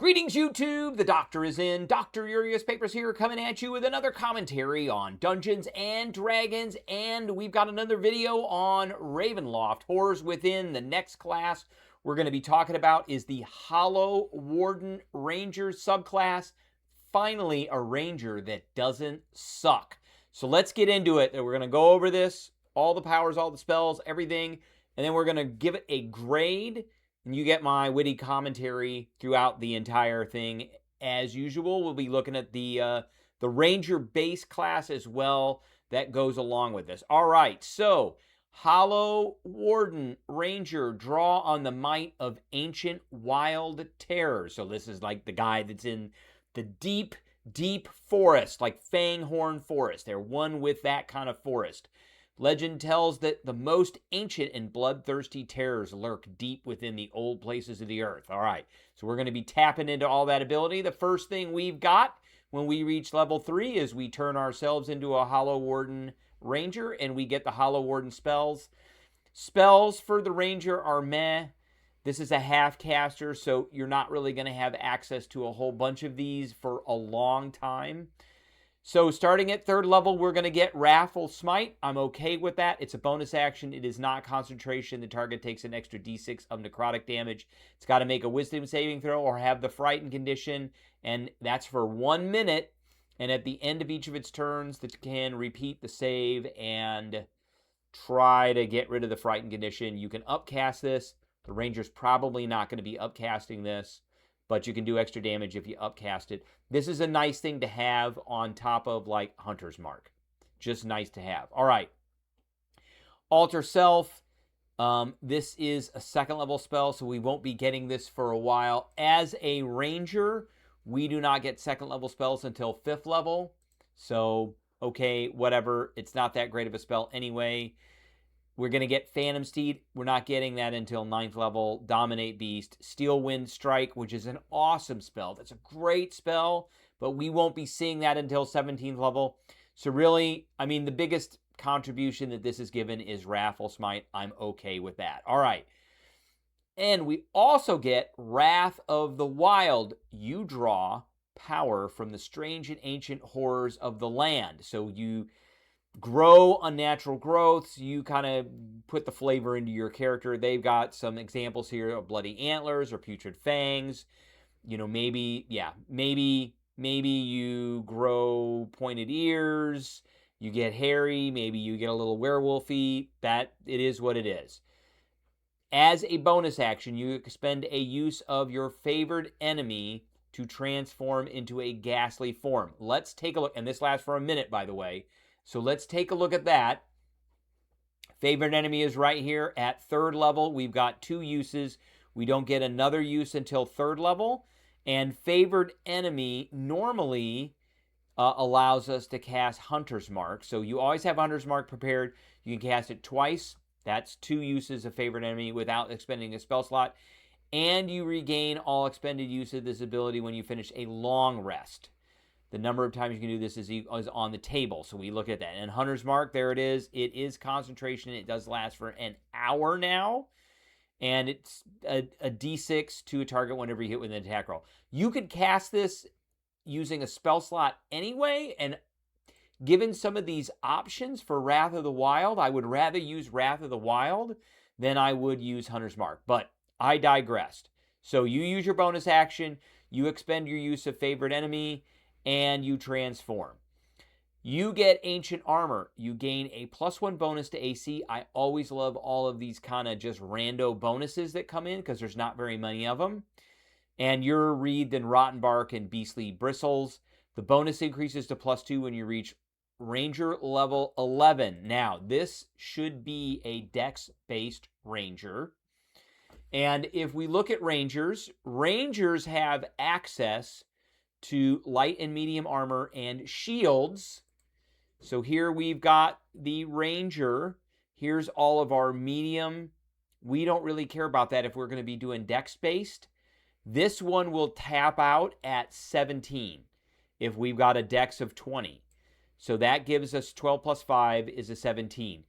Greetings, YouTube! The Doctor is in. Dr. Urius Papers here, coming at you with another commentary on Dungeons and Dragons, and we've got another video on Ravenloft. Horrors within. The next class we're going to be talking about is the Hollow Warden Ranger subclass. Finally, a ranger that doesn't suck. So let's get into it. We're going to go over this, all the powers, all the spells, everything, and then we're going to give it a grade. And you get my witty commentary throughout the entire thing. As usual, we'll be looking at the Ranger base class as well that goes along with this. All right, so Hollow Warden Ranger, draw on the might of ancient wild terror. So this is like the guy that's in the deep, deep forest, like Fanghorn Forest. They're one with that kind of forest. Legend tells that the most ancient and bloodthirsty terrors lurk deep within the old places of the earth. All right, so we're going to be tapping into all that ability. The first thing we've got when we reach level 3 is we turn ourselves into a Hollow Warden Ranger, and we get the Hollow Warden spells. Spells for the Ranger are meh. This is a half caster, so you're not really going to have access to a whole bunch of these for a long time. So starting at 3rd level, we're going to get Wrathful Smite. I'm okay with that. It's a bonus action. It is not concentration. The target takes an extra d6 of necrotic damage. It's got to make a wisdom saving throw or have the frightened condition, and that's for 1 minute. And at the end of each of its turns, it can repeat the save and try to get rid of the frightened condition. You can upcast this. The Ranger's probably not going to be upcasting this, but you can do extra damage if you upcast it. This is a nice thing to have on top of, like, Hunter's Mark. Just nice to have. All right. Alter Self. This is a 2nd level spell, so we won't be getting this for a while. As a Ranger, we do not get 2nd level spells until 5th level. So, okay, whatever. It's not that great of a spell anyway. We're going to get Phantom Steed. We're not getting that until 9th level. Dominate Beast. Steel Wind Strike, which is an awesome spell. That's a great spell, but we won't be seeing that until 17th level. So really, I mean, the biggest contribution that this is given is Wrathful Smite. I'm okay with that. All right. And we also get Wrath of the Wild. You draw power from the strange and ancient horrors of the land. So you grow unnatural growths. You kind of put the flavor into your character. They've got some examples here of bloody antlers or putrid fangs. You know, maybe you grow pointed ears. You get hairy. Maybe you get a little werewolfy. That it is what it is. As a bonus action, you expend a use of your favored enemy to transform into a ghastly form. Let's take a look, and this lasts for a minute, by the way. So let's take a look at that. Favorite enemy is right here at 3rd level. We've got 2 uses. We don't get another use until 3rd level. And favored enemy normally allows us to cast Hunter's Mark. So you always have Hunter's Mark prepared. You can cast it twice. That's 2 uses of favorite enemy without expending a spell slot. And you regain all expended use of this ability when you finish a long rest. The number of times you can do this is on the table, so we look at that. And Hunter's Mark, there it is. It is concentration. It does last for an hour now, and it's a d6 to a target whenever you hit with an attack roll. You could cast this using a spell slot anyway, and given some of these options for Wrath of the Wild, I would rather use Wrath of the Wild than I would use Hunter's Mark, but I digressed. So you use your bonus action, you expend your use of favorite enemy, and you transform. You get Ancient Armor. You gain a +1 bonus to AC. I always love all of these kind of just rando bonuses that come in because there's not very many of them. And you're wreathed in Rotten Bark and Beastly Bristles. The bonus increases to +2 when you reach Ranger level 11. Now, this should be a Dex-based Ranger. And if we look at Rangers, Rangers have access to light and medium armor and shields. So here we've got the Ranger. Here's all of our medium. We don't really care about that if we're going to be doing Dex-based. This one will tap out at 17 if we've got a Dex of 20. So that gives us 12 plus 5 is a 17.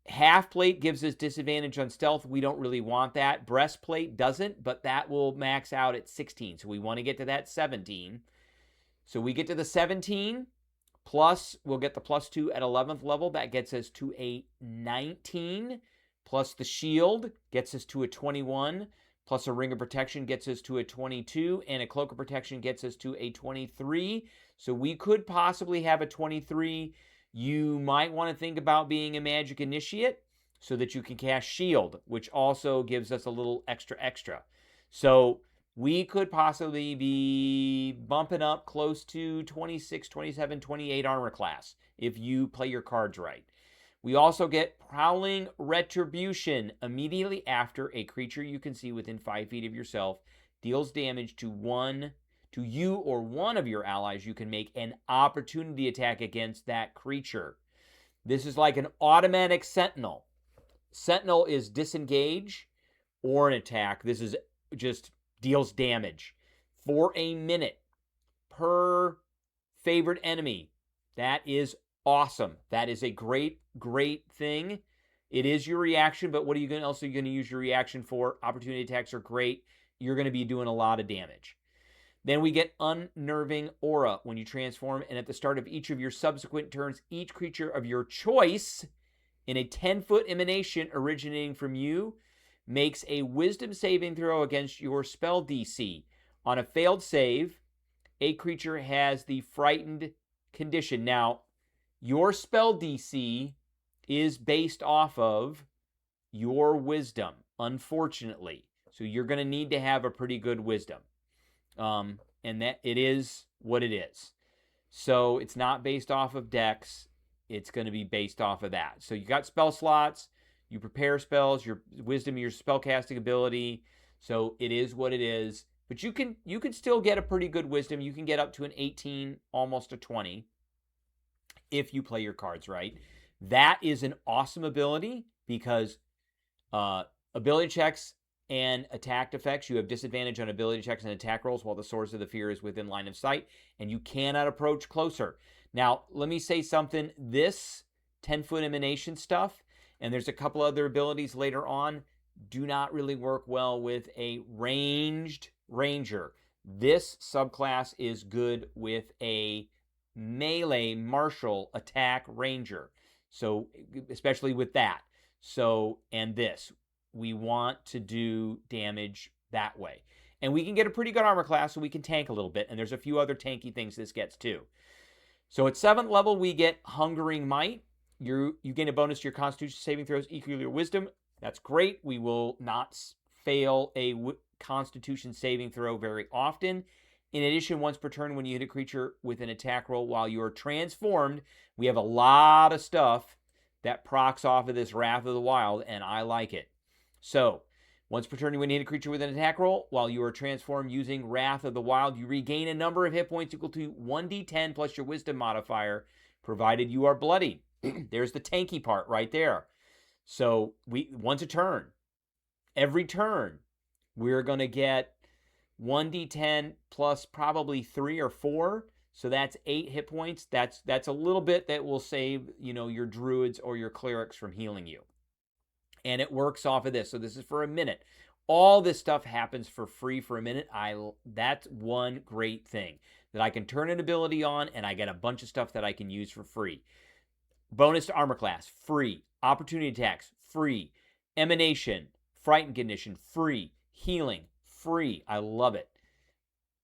Half plate gives us disadvantage on stealth. We don't really want that. Breastplate doesn't, but that will max out at 16. So we want to get to that 17. So we get to the 17, plus we'll get the +2 at 11th level. That gets us to a 19, plus the shield gets us to a 21, plus a ring of protection gets us to a 22, and a cloak of protection gets us to a 23. So we could possibly have a 23. You might want to think about being a magic initiate so that you can cast shield, which also gives us a little extra. So we could possibly be bumping up close to 26, 27, 28 armor class if you play your cards right. We also get Prowling Retribution. Immediately after a creature you can see within 5 feet of yourself deals damage to you or one of your allies, you can make an opportunity attack against that creature. This is like an automatic sentinel. Sentinel is disengage or an attack. This is just deals damage for a minute per favorite enemy. That is awesome. That is a great thing. It is your reaction, but what are you else are you going to use your reaction for? Opportunity attacks are great. You're going to be doing a lot of damage. Then we get Unnerving Aura when you transform, and at the start of each of your subsequent turns, each creature of your choice in a 10-foot emanation originating from you makes a wisdom saving throw against your spell DC. On a failed save, a creature has the frightened condition. Now, your spell DC is based off of your wisdom, unfortunately. So you're going to need to have a pretty good wisdom. And that it is what it is. So it's not based off of dex. It's going to be based off of that. So you got spell slots. You prepare spells, your wisdom, your spellcasting ability. So it is what it is. But you can still get a pretty good wisdom. You can get up to an 18, almost a 20, if you play your cards right. That is an awesome ability because ability checks and attack effects, you have disadvantage on ability checks and attack rolls while the source of the fear is within line of sight, and you cannot approach closer. Now, let me say something. This 10-foot emanation stuff, and there's a couple other abilities later on, do not really work well with a ranged ranger. This subclass is good with a melee martial attack ranger. So, especially with that. So, and this. We want to do damage that way. And we can get a pretty good armor class, so we can tank a little bit. And there's a few other tanky things this gets too. So at 7th level, we get Hungering Might. You gain a bonus to your Constitution saving throws equal to your Wisdom. That's great. We will not fail a Constitution saving throw very often. In addition, once per turn, when you hit a creature with an attack roll while you are transformed, we have a lot of stuff that procs off of this Wrath of the Wild, and I like it. So, once per turn, when you hit a creature with an attack roll, while you are transformed using Wrath of the Wild, you regain a number of hit points equal to 1d10 plus your Wisdom modifier, provided you are bloodied. There's the tanky part right there. So, once a turn, every turn, we're going to get 1d10 plus probably 3 or 4. So that's 8 hit points. That's a little bit that will save, your druids or your clerics from healing you. And it works off of this. So this is for a minute. All this stuff happens for free for a minute. That's one great thing. That I can turn an ability on and I get a bunch of stuff that I can use for free. Bonus to armor class, free. Opportunity attacks, free. Emanation, frightened condition, free. Healing, free. I love it.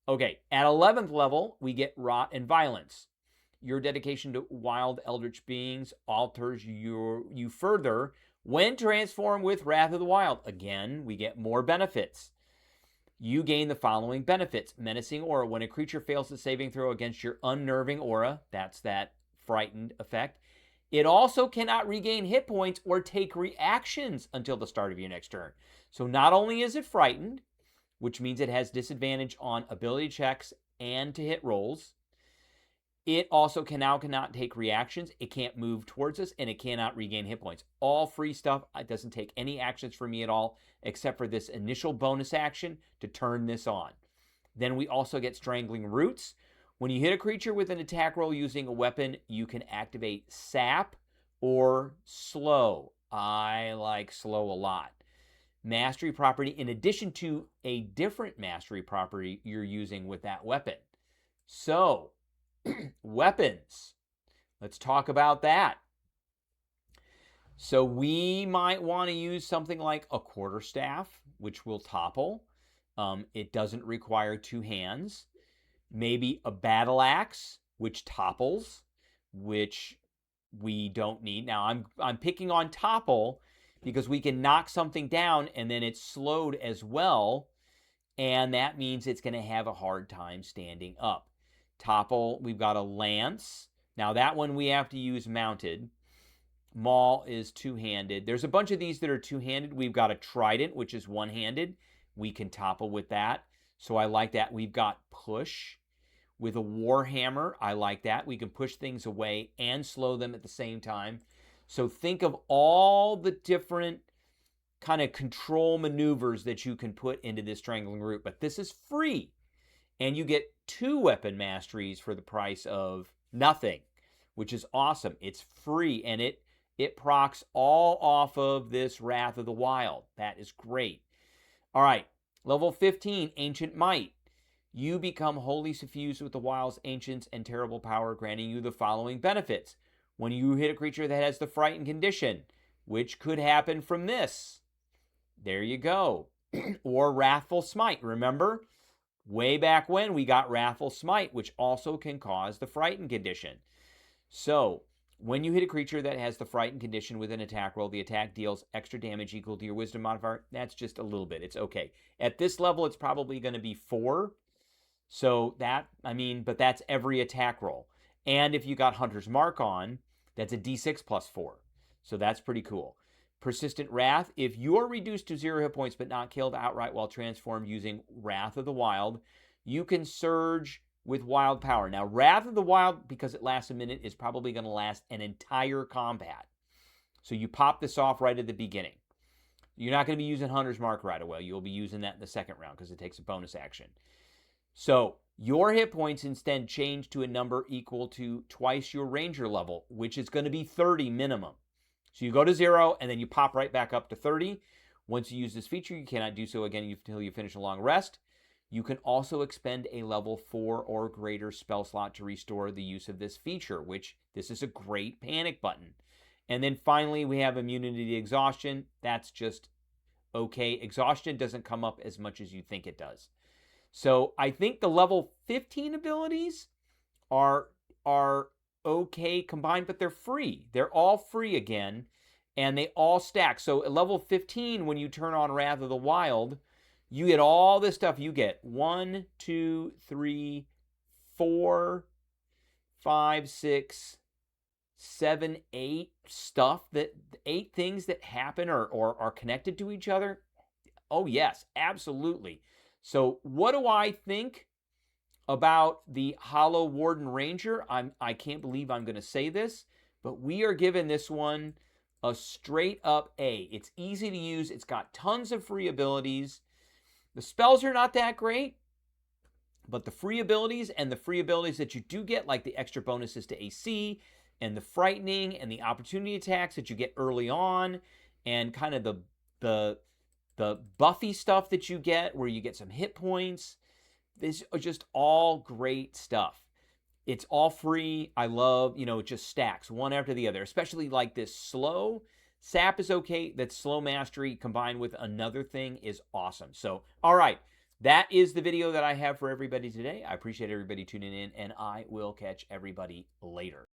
Okay, at 11th level, we get Rot and Violence. Your dedication to wild eldritch beings alters you further when transformed with Wrath of the Wild. Again, we get more benefits. You gain the following benefits. Menacing Aura. When a creature fails the saving throw against your Unnerving Aura, that's that frightened effect, it also cannot regain hit points or take reactions until the start of your next turn. So not only is it frightened, which means it has disadvantage on ability checks and to hit rolls, it also cannot take reactions. It can't move towards us, and it cannot regain hit points. All free stuff. It doesn't take any actions for me at all, except for this initial bonus action to turn this on. Then we also get Strangling Roots. When you hit a creature with an attack roll using a weapon, you can activate Sap or Slow. I like slow a lot. Mastery property in addition to a different mastery property you're using with that weapon. So, weapons. Let's talk about that. So we might want to use something like a quarterstaff, which will topple. It doesn't require two hands. Maybe a battle axe, which topples, which we don't need. Now I'm picking on topple because we can knock something down and then it's slowed as well, and that means it's going to have a hard time standing up. Topple, we've got a lance. Now that one we have to use mounted. Maul is two-handed. There's a bunch of these that are two-handed. We've got a trident, which is one-handed. We can topple with that. So I like that. We've got push with a warhammer. I like that. We can push things away and slow them at the same time. So think of all the different kind of control maneuvers that you can put into this strangling root. But this is free. And you get 2 weapon masteries for the price of nothing, which is awesome. It's free, and it procs all off of this Wrath of the Wild. That is great. All right, level 15, Ancient Might. You become wholly suffused with the Wild's ancients and terrible power, granting you the following benefits. When you hit a creature that has the frightened condition, which could happen from this. There you go. Or Wrathful Smite. Remember? Way back when we got Wrathful Smite, which also can cause the frightened condition. So, when you hit a creature that has the frightened condition with an attack roll, the attack deals extra damage equal to your wisdom modifier. That's just a little bit. It's okay. At this level, it's probably going to be 4. So that, but that's every attack roll. And if you got Hunter's Mark on, that's a d6 plus 4. So that's pretty cool. Persistent Wrath. If you're reduced to 0 hit points but not killed outright while transformed using Wrath of the Wild, you can surge with wild power. Now, Wrath of the Wild, because it lasts a minute, is probably going to last an entire combat. So you pop this off right at the beginning. You're not going to be using Hunter's Mark right away. You'll be using that in the second round because it takes a bonus action. So your hit points instead change to a number equal to twice your Ranger level, which is going to be 30 minimum. So you go to 0, and then you pop right back up to 30. Once you use this feature, you cannot do so again until you finish a long rest. You can also expend a level 4 or greater spell slot to restore the use of this feature, which this is a great panic button. And then finally, we have immunity to exhaustion. That's just okay. Exhaustion doesn't come up as much as you think it does. So I think the level 15 abilities are okay combined, but they're free. They're all free again, and they all stack. So at level 15, when you turn on Wrath of the Wild, you get all this stuff. You get 1, 2, 3, 4, 5, 6, 7, 8 stuff, that 8 things that happen or are connected to each other. Oh yes, absolutely. So what do I think about the Hollow Warden Ranger? I can't believe I'm going to say this, but we are giving this one a straight up A. It's easy to use. It's got tons of free abilities. The spells are not that great, but the free abilities and the free abilities that you do get, like the extra bonuses to AC and the frightening and the opportunity attacks that you get early on, and kind of the buffy stuff that you get where you get some hit points. This is just all great stuff. It's all free. I love, it just stacks one after the other, especially like this slow. Sap is okay. That slow mastery combined with another thing is awesome. So, all right. That is the video that I have for everybody today. I appreciate everybody tuning in, and I will catch everybody later.